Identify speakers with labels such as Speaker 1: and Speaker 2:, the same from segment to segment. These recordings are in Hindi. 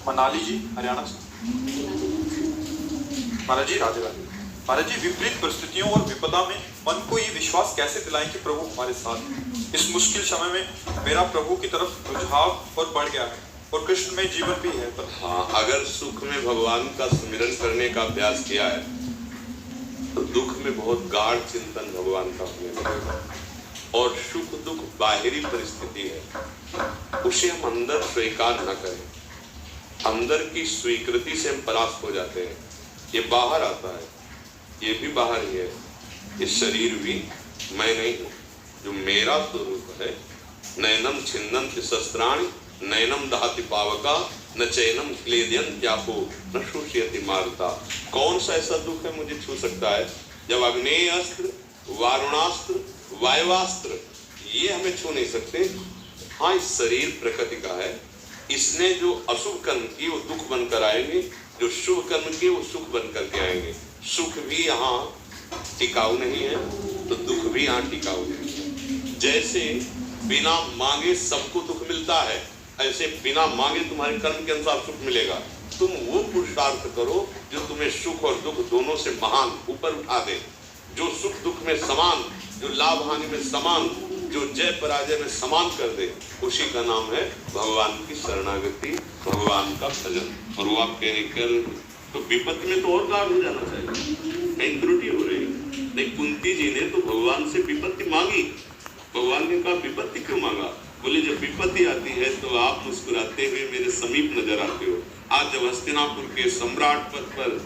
Speaker 1: मनाली जी, हरियाणा से। महाराज जी राधे राधे। महाराज जी, विपरीत परिस्थितियों और विपदा में मन को ये विश्वास कैसे दिलाएं कि प्रभु हमारे साथ हैं। इस मुश्किल समय में मेरा प्रभु की तरफ रुझाव और बढ़ गया है और कृष्ण में जीवन भी है। पर
Speaker 2: हाँ, अगर सुख में भगवान का स्मरण करने का अभ्यास किया है तो दुख में बहुत गाढ़ चिंतन भगवान का होने लगेगा। और सुख दुख बाहरी परिस्थिति है, उसे हम अंदर स्वीकार न करें, अंदर की स्वीकृति से हम परास्त हो जाते हैं। ये बाहर आता है, ये भी बाहर ही है, ये शरीर भी मैं नहीं हूँ, जो मेरा स्वरूप है। नैनम छिन्नन्ति शस्त्राणि नैनम दहति पावका न चैनम क्लेदयन्त्यापो न शोषयति मारुता। कौन सा ऐसा दुख है मुझे छू सकता है जब अग्नेय अस्त्र, वारुणास्त्र, वायुवास्त्र ये हमें छू नहीं सकते। हाँ, इस शरीर प्रकृति का है, इसने जो अशुभ कर्म किए वो दुख बनकर आएंगे, जो शुभ कर्म किए वो सुख बनकर के आएंगे। सुख भी यहाँ टिकाऊ नहीं है तो दुख भी यहाँ टिकाऊ नहीं है। जैसे बिना मांगे सबको दुख मिलता है, ऐसे बिना मांगे तुम्हारे कर्म के अनुसार सुख मिलेगा। तुम वो पुरुषार्थ करो जो तुम्हें सुख और दुख दोनों से महान ऊपर उठा दे, जो सुख दुख में समान, जो लाभ हानि में समान, जो जय पराजय में समान कर दे, उसी का नाम है भगवान की शरणागति, भगवान का भजन। और वो आप कह रहे तो विपत्ति में तो और गाढ़ हो जाना चाहिए, कहीं त्रुटि हो रही है। नहीं, कुंती जी ने तो भगवान से विपत्ति मांगी, भगवान ने कहा विपत्ति क्यों मांगा? बोले जब विपत्ति आती है तो आप मुस्कुराते हुए मेरे समीप नजर आते हो। आज जब हस्तिनापुर के सम्राट पद पर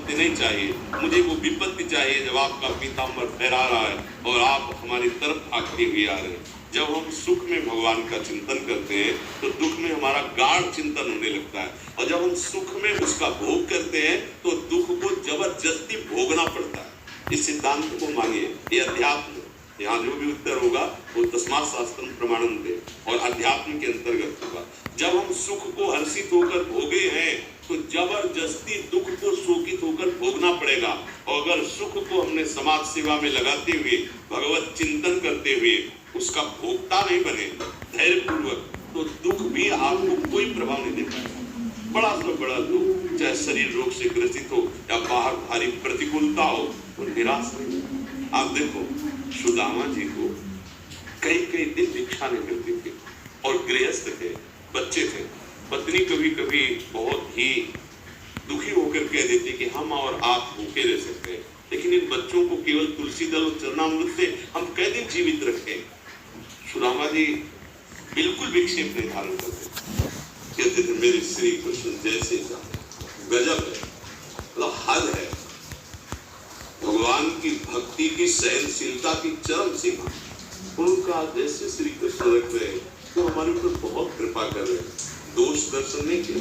Speaker 2: नहीं चाहिए, मुझे वो विपत्ति चाहिए जब आपका पीताम्बर फहरा रहा है और आप हमारी तरफ भागते हुए आ रहे हैं। जब हम सुख में भगवान का चिंतन करते हैं तो दुख में हमारा गाढ़ चिंतन होने लगता है, और जब हम सुख में उसका भोग करते हैं तो दुख को जबरदस्ती भोगना पड़ता है। इस सिद्धांत को मानिए, ये अध्यात्म, यहाँ जो भी उत्तर होगा वो तस्मात् शास्त्रम प्रमाणन्ते और अध्यात्म के अंतर्गत होगा। जब हम सुख को हर्षित होकर भोगे हैं तो जबरदस्ती दुख को शोकित होकर भोगना पड़ेगा। और अगर सुख को हमने समाज सेवा में लगाते हुए, भगवत चिंतन करते हुए उसका भोक्ता नहीं बने धैर्य पूर्वक, तो दुख भी आपको कोई प्रभाव नहीं दे पाएगा। बड़ा से बड़ा दुख, चाहे शरीर रोग से ग्रसित हो या बाहर भारी प्रतिकूलता हो, तो निराश नहीं। आप देखो, सुदामा जी को कई कई दिन भिक्षा नहीं मिलती थी और गृहस्थ थे, बच्चे थे। पत्नी कभी कभी बहुत ही दुखी होकर कह देती कि हम और आप भूखे रह सकते हैं, लेकिन इन बच्चों को केवल तुलसी दल और चरणामृत से हम कै दिन जीवित रखें। सुदामा जी बिल्कुल विक्षेप नहीं धारण करते, कहते थे मेरे श्री कृष्ण जैसे गजब है, मतलब हद है। भगवान की भक्ति की सहनशीलता की चरम सीमा। उनका जैसे श्री कृष्ण रख रहे हैं तो हमारे ऊपर बहुत कृपा कर रहे हैं। दोष दर्शन नहीं किया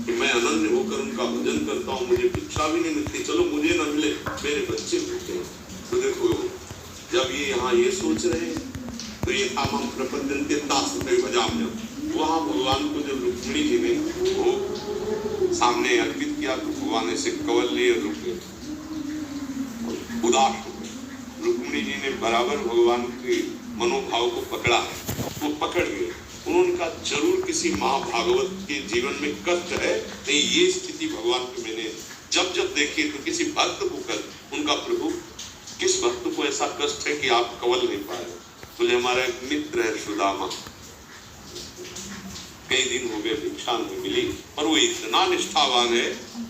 Speaker 2: कि मैं अनन्य होकर उनका भजन करता हूँ, मुझे भिक्षा भी नहीं मिलती, चलो मुझे न मिले, मेरे बच्चे भूखे हैं। तो देखो, जब ये यहाँ ये सोच रहे हैं तो ये काम हम प्रपंचते ताश भजाम, वहाँ भगवान को जब रुक्मिणी जी ने वो सामने अर्पित किया तो भगवान ऐसे कवल लिए रुक गए, उदास हो गए। रुक्मिणी जी ने बराबर भगवान के मनोभाव को पकड़ा है, वो पकड़ गए। उन्होंने कहा जरूर किसी महाभागवत के जीवन में कष्ट है, नहीं ये स्थिति भगवान की मैंने जब जब देखी तो किसी भक्त को कष्ट, उनका प्रभु किस भक्त को ऐसा कष्ट है कि आप कवल नहीं पा रहे? बोले हमारा एक मित्र है सुदामा, कई दिन हो गए भिक्षा नहीं मिली, और वो इतना निष्ठावान है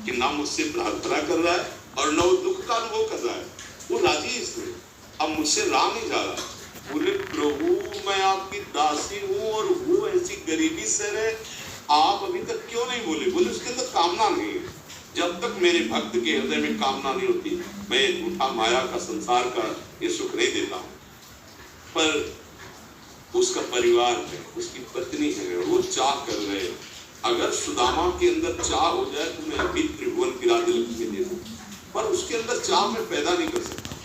Speaker 2: कि ना मुझसे प्रार्थना कर रहा है और न वो दुख का अनुभव कर रहा है, वो राजी इसमें, अब मुझसे रहा नहीं जा रहा। बोले प्रभु मैं आपकी दासी हूँ और वो ऐसी गरीबी से रहे, आप अभी तक क्यों नहीं बोले? बोले उसके अंदर कामना नहीं है। जब तक मेरे भक्त के हृदय में कामना नहीं होती, मैं झूठा माया का संसार का ये सुख नहीं देता हूँ। पर उसका परिवार है, उसकी पत्नी है, वो चाह कर रहे हैं। अगर सुदामा के अंदर चाह हो जाए तो मैं अभी त्रिभुवन की राज लक्ष्मी दे दूं, पर उसके अंदर चाह मैं पैदा नहीं कर सकता,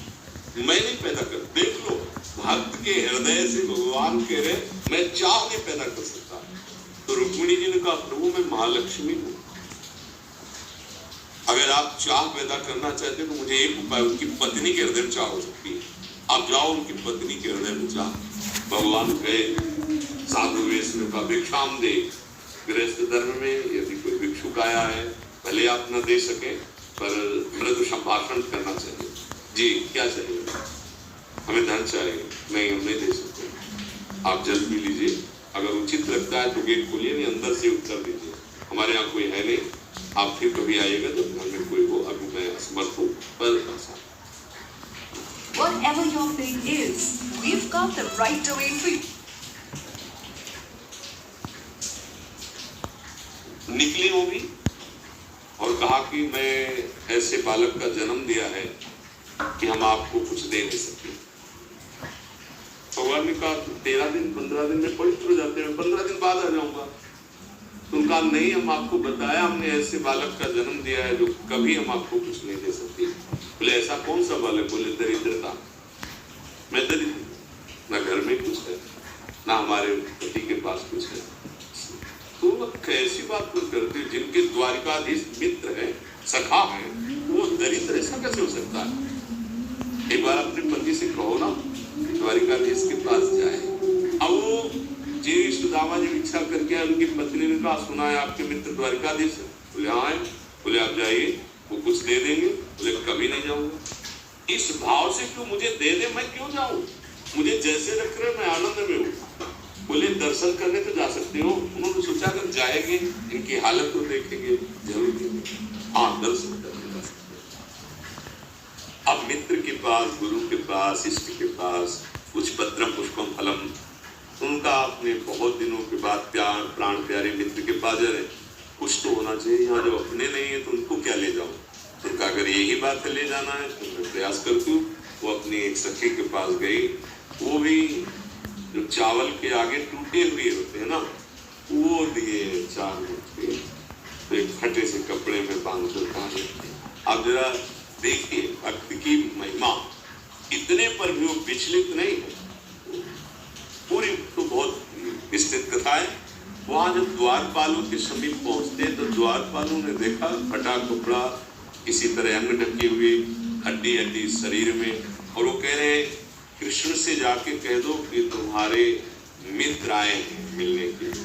Speaker 2: मैं नहीं पैदा कर। देख लो, भक्त के हृदय से भगवान कह रहे मैं चाह नहीं पैदा कर सकता। तो रुक्मिणी जी ने कहा प्रभु मैं महालक्ष्मी हूँ, अगर आप चाह पैदा करना चाहते हैं तो मुझे एक उपाय, उनकी पत्नी के हृदय में चाह हो सकती है, आप जाओ उनकी पत्नी के हृदय में चाह। भगवान गए, साधु वेश में का भिक्षाम दे। गृहस्थ धर्म में यदि कोई भिक्षुक आया है, भले आप न दे सके पर मृदु संभाषण करना चाहिए। जी क्या चाहिए? हमें धन चाहिए। नहीं, हम नहीं दे सकते, आप जल पी लीजिए, अगर उचित लगता है तो गेट खोलिए, नहीं अंदर से उत्तर दीजिए, हमारे यहाँ कोई है नहीं, आप फिर कभी आइएगा जब घर में कोई हो, अभी मैं असमर्थ हूँ। पर
Speaker 3: Whatever your thing is, we've got the right domain for you.
Speaker 2: निकली वो भी और कहा कि मैं ऐसे बालक का जन्म दिया है कि हम आपको कुछ दे नहीं सकते। भगवान ने कहा 13 दिन 15 दिन में पवित्र हो जाते हैं, 15 दिन बाद आ जाऊंगा। तो उनका नहीं, हम आपको बताया, हमने ऐसे बालक का जन्म दिया है जो कभी हम आपको कुछ नहीं दे सकती। बोले ऐसा कौन सा बालक? बोले दरिद्रता। मैं दरिद्र, ना घर में कुछ है, ना हमारे पति के पास कुछ है। तो कैसी बात तुम करते हो? जिनके द्वारिकाधीश मित्र है, सखा है, वो दरिद्र ऐसा कैसे हो सकता है? एक बार अपने पति से कहो ना द्वारिकाधीश के पास जाए। अब वो जी सुदामा जी इच्छा करके उनकी पत्नी ने कहा, सुना है आपके मित्र द्वारिकाधीश है? बोले हाँ है। बोले आप जाइए, वो कुछ दे देंगे। बोले कभी नहीं जाऊंगा। इस भाव से क्यों मुझे दे दे, मैं क्यों जाऊं? मुझे जैसे रख रहे मैं आनंद में हूँ। बोले दर्शन करने तो जा सकते हो। उन्होंने सोचा अगर जाएंगे इनकी हालत को देखेंगे, जरूर हाँ दर्शन करने जा सकते हो। अब मित्र के पास, गुरु के पास, इष्ट के पास कुछ पत्रम पुष्पम फलम, उनका अपने बहुत दिनों के बाद प्यार प्राण प्यारे मित्र के पास जा रहे, कुछ तो होना चाहिए। यहाँ जब अपने नहीं है तो उनको क्या ले जाऊं? उनका अगर यही बात है ले जाना है तो मैं प्रयास करती हूँ। वो अपनी एक सखी के पास गई, वो भी जो चावल के आगे टूटे हुए होते हैं ना, वो दिए 4 मुट्ठी, तो एक फटे से कपड़े में बांध कर पाए। अब जरा देखिए भक्ति की महिमा, इतने पर भी वो विचलित नहीं है। पूरी तो बहुत विस्तृत कथा है। वहां जब द्वारपालों के समीप पहुंचते तो द्वारपालों ने देखा फटा कपड़ा, किसी तरह अंग ढके हुए, हड्डी हड्डी शरीर में, और वो कह रहे कृष्ण से जाके कह दो कि तुम्हारे मित्र आए हैं मिलने के लिए।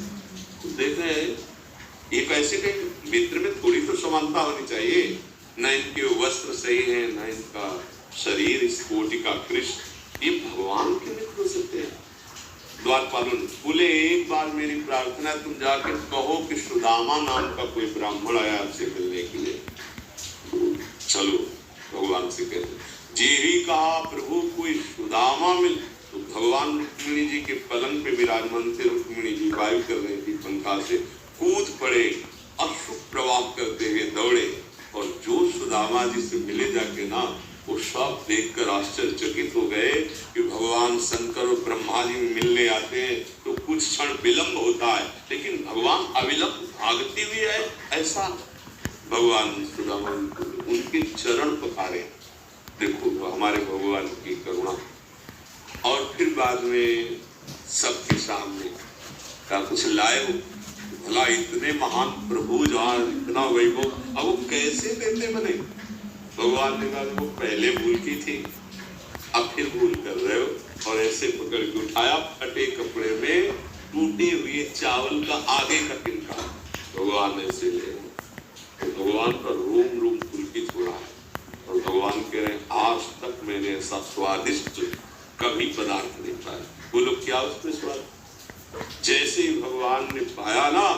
Speaker 2: तो देख रहे ये कैसे कहीं मित्र में थोड़ी तो समानता होनी चाहिए, न इनके वस्त्र सही है, न इनका शरीर इस कोटि का कृष्ण, ये भगवान के मित्र हो सकते हैं। द्वारपालों बोले एक बार मेरी प्रार्थना तुम जाकर कहो कि सुदामा नाम का कोई ब्राह्मण आया आपसे मिलने के लिए। चलो भगवान से कहते, जी ही कहा प्रभु कोई सुदामा मिल, तो भगवान रुक्मिणी जी के पलंग पे विराजमान थे। रुक्मिणी जी वायु कर रही थी, पंखा से कूद पड़े, अश्रु प्रवाह करते हुए दौड़े, और जो सुदामा जी से मिले जाके ना, वो सब देखकर आश्चर्यचकित हो गए कि भगवान शंकर और ब्रह्मा जी मिलने आते हैं तो कुछ क्षण विलंब होता है, लेकिन भगवान अविलंब भागते हुए है। ऐसा भगवान सुदामा उनके चरण पखारे। देखो हमारे भगवान की करुणा। और फिर बाद में सबके सामने का कुछ लाए हो, भला इतने महान प्रभु जहाँ इतना वैभव, अब वो कैसे देते बने? भगवान ने कहा वो पहले भूल की थी, अब फिर भूल कर रहे हो। और ऐसे पकड़ के उठाया, फटे कपड़े में टूटे हुए चावल का आगे का तिनका भगवान ने ऐसे ले, तो भगवान का रोम रोम पुलकित हो रहा है। और भगवान कह रहे आज तक मैंने ऐसा स्वादिष्ट कभी पदार्थ नहीं पाया। बोलो क्या उसमें स्वाद? जैसे ही भगवान ने पाया ना,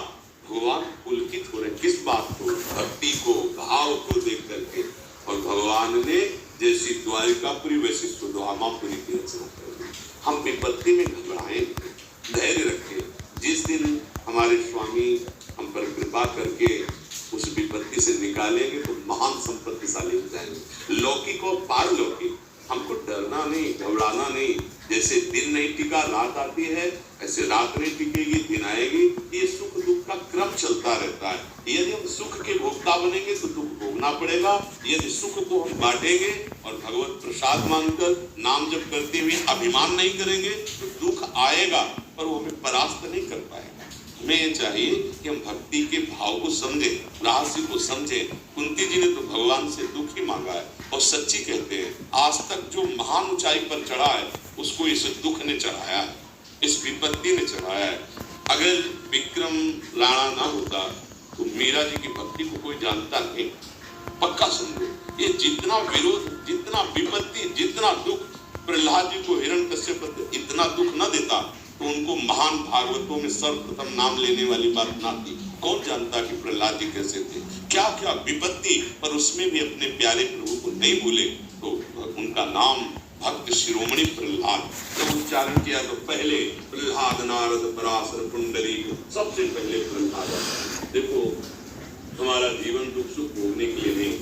Speaker 2: भगवान पुलकित हो रहे। किस बात को? भक्ति को, भाव को देख करके। और भगवान ने जैसी द्वारिकापुरी वैसी सुदामापुरी की रचना कर। हम विपत्ति में घबराए, धैर्य रखें। जिस दिन हमारे स्वामी हम पर कृपा करके उस विपत्ति से निकालेंगे तो महान संपत्तिशाली हो जाएंगे, लौकिक और पारलौकिक। हमको डरना नहीं, घबराना नहीं। जैसे दिन नहीं टिका रात आती है, ऐसे रात नहीं टिकेगी दिन आएगी। ये सुख दुख का क्रम चलता रहता है। यदि हम सुख के भोक्ता बनेंगे तो दुख भोगना पड़ेगा। यदि सुख को हम बांटेंगे और भगवत प्रसाद मानकर नाम जप करते हुए अभिमान नहीं करेंगे तो दुख आएगा, पर वो हमें परास्त नहीं कर पाएगा। हमें ये चाहिए कि हम भक्ति के भाव को समझें, रहस्य को समझें। कुंती जी ने तो भगवान से दुख ही मांगा है, और सच्ची कहते हैं आज तक जो महान ऊंचाई पर चढ़ा है उसको इस दुख ने चढ़ाया है। इस विपत्ति ने चढ़ाया है। अगर विक्रम राणा ना होता तो मीरा जी की भक्ति को कोई जानता नहीं। पक्का समझो, ये जितना विरोध, जितना विपत्ति, जितना दुख प्रहलाद जी को हिरण्यकश्यप इतना दुख न देता तो उनको महान भागवतों में सर्वप्रथम नाम लेने वाली बात ना थी। कौन जानता कि प्रहलाद जी कैसे थे, क्या क्या विपत्ति, पर उसमें भी अपने प्यारे प्रभु को नहीं भूले तो उनका नाम भक्त शिरोमणि प्रहलाद जब उच्चारण किया तो पहले प्रहलाद नारद पराशर पुंडरी, सबसे पहले प्रहलाद। देखो, हमारा जीवन दुख सुख भोगने के लिए नहीं,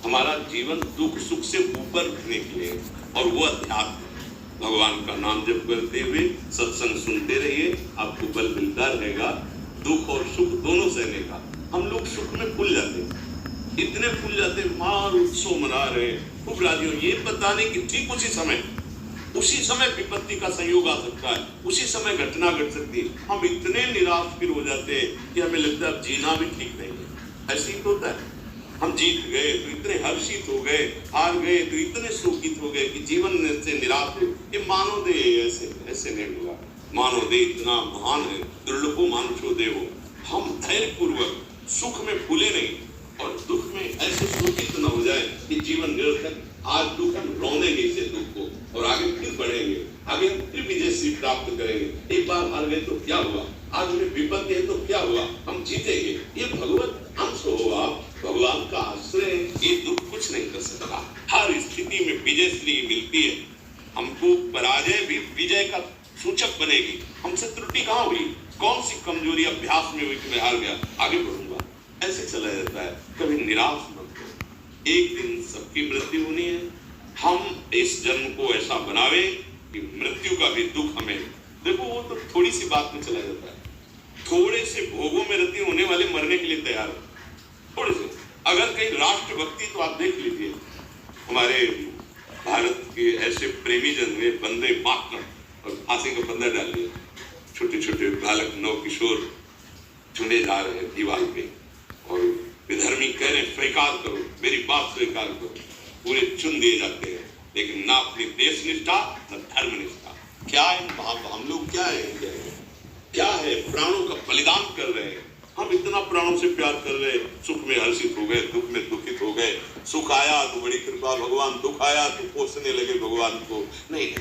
Speaker 2: हमारा जीवन दुख सुख से ऊपर उठने के लिए, और वो अध्यात्म। भगवान का नाम जप करते हुए सत्संग सुनते रहिए, आपको बल मिलता रहेगा दुख और सुख दोनों सहने का। हम लोग सुख में भूल जाते हैं, इतने भूल जाते हैं, मार उत्सव मना रहे खूब राजी हो, ये पता नहीं कि ठीक उसी समय विपत्ति का संयोग आ सकता है, उसी समय घटना घट सकती है। हम इतने निराश फिर हो जाते हैं कि हमें लगता है जीना भी ठीक नहीं है। ऐसे ही होता है, हम जीत गए तो इतने हर्षित हो गए, हार गए तो इतने शोकित हो गए कि जीवन से निराश हो। ये मानो दे ऐसे नहीं हुआ, मानो दे इतना महान है, दुर्लभो मानुषो देवो। हम धैर्य पूर्वक सुख में भूले नहीं और दुख में ऐसे शोकित न हो जाए कि जीवन निरर्थक। आज दुख हम रौंदेंगे इसे दुख को, और आगे फिर बढ़ेंगे, आगे हम फिर विजय प्राप्त करेंगे। एक बार हार गए तो क्या हुआ, आज में विपत्ति है तो क्या हुआ, हम जीतेंगे। ये भगवत अंश हो, आप भगवान का आश्रय, ये दुख कुछ नहीं कर सकता। हर स्थिति में विजयश्री मिलती है। हमको पराजय भी विजय का सूचक बनेगी। हमसे त्रुटि कहाँ हुई, कौन सी कमजोरी अभ्यास में हुई कि मैं हार गया, आगे बढ़ूंगा, ऐसे चला जाता है। कभी निराश मत हो, एक दिन सबकी मृत्यु होनी है। हम इस जन्म को ऐसा बनावे कि मृत्यु का भी दुख हमें, देखो वो तो थोड़ी सी बात में चला जाता है। थोड़े से भोगों में रति होने वाले मरने के लिए तैयार है, थोड़े से। अगर कहीं राष्ट्रभक्ति, तो आप देख लीजिए हमारे भारत के ऐसे प्रेमी जन ने बंदे मातरम और फांसी का बंदा डाल दिया। छोटे छोटे बालक नव किशोर चुने जा रहे हैं दीवार पे, और विधर्मी कह रहे स्वीकार करो, मेरी बात स्वीकार करो, पूरे चुन दिए जाते हैं। लेकिन ना अपनी देश निष्ठा न धर्म निष्ठा। क्या है हम लोग, क्या है प्राणों का बलिदान कर रहे हैं। हम इतना प्राणों से प्यार कर रहे हैं, सुख में हर्षित हो गए, दुख में दुखित हो गए। सुख आया तो बड़ी कृपा भगवान, दुख आया तो कोसने लगे भगवान को। नहीं,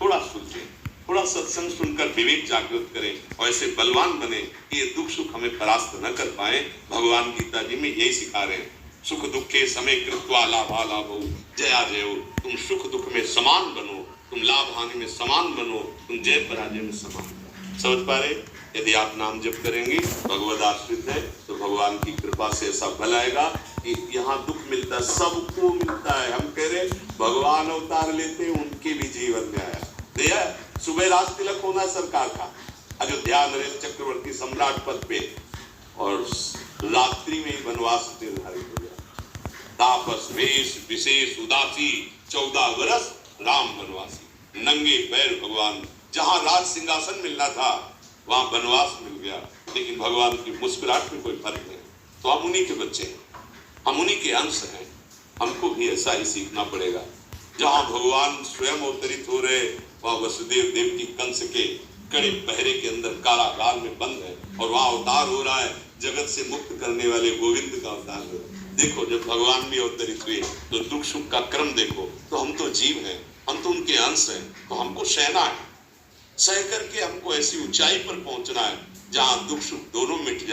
Speaker 2: थोड़ा सोचें, थोड़ा सत्संग सुनकर विवेक जागृत करें और ऐसे बलवान बने कि ये दुख सुख हमें परास्त न कर पाए। भगवान गीता जी में यही सिखा रहे हैं, सुख दुखे समय कृत्वा लाभा लाभो जया जयो। तुम सुख दुख में समान बनो, तुम लाभ हानि में समान बनो, तुम जय पराजय में समान बनो। समझ पा रहे? यदि आप नाम जप करेंगे, भगवद आश्रित है, तो भगवान की कृपा से ऐसा फल आएगा कि यहाँ दुख मिलता है, सबको मिलता है। हम कह रहे भगवान अवतार लेते, उनके भी जीवन में आया। दिया सुबह राज तिलक होना सरकार का, अयोध्या नरेश चक्रवर्ती सम्राट पद पे, और रात्रि में ही वनवास निर्धारित हो गया। तापस वेश विशेष उदासी 14 वर्ष राम वनवासी। नंगे पैर भगवान, जहां राज सिंहासन मिलना था वहां वनवास मिल गया। लेकिन भगवान की मुस्कुराहट में कोई फर्क नहीं। तो हम उन्हीं के बच्चे हैं, हम उन्हीं के अंश हैं। हमको भी ऐसा ही सीखना पड़ेगा। जहां भगवान स्वयं अवतरित हो रहे, वहां वसुदेव देव की कंस के कड़े पहरे के अंदर कारागार में बंद है, और वहां अवतार हो रहा है जगत से मुक्त करने वाले गोविंद का अवतार हो रहा है। देखो, जब भगवान भी अवतरित हुए तो दुख सुख का क्रम देखो। तो हम तो जीव हैं, हम तो उनके अंश हैं, तो हमको सहना है। सह करके हमको ऐसी ऊंचाई पर पहुंचना है जहां दुख सुख दोनों मिट जाए।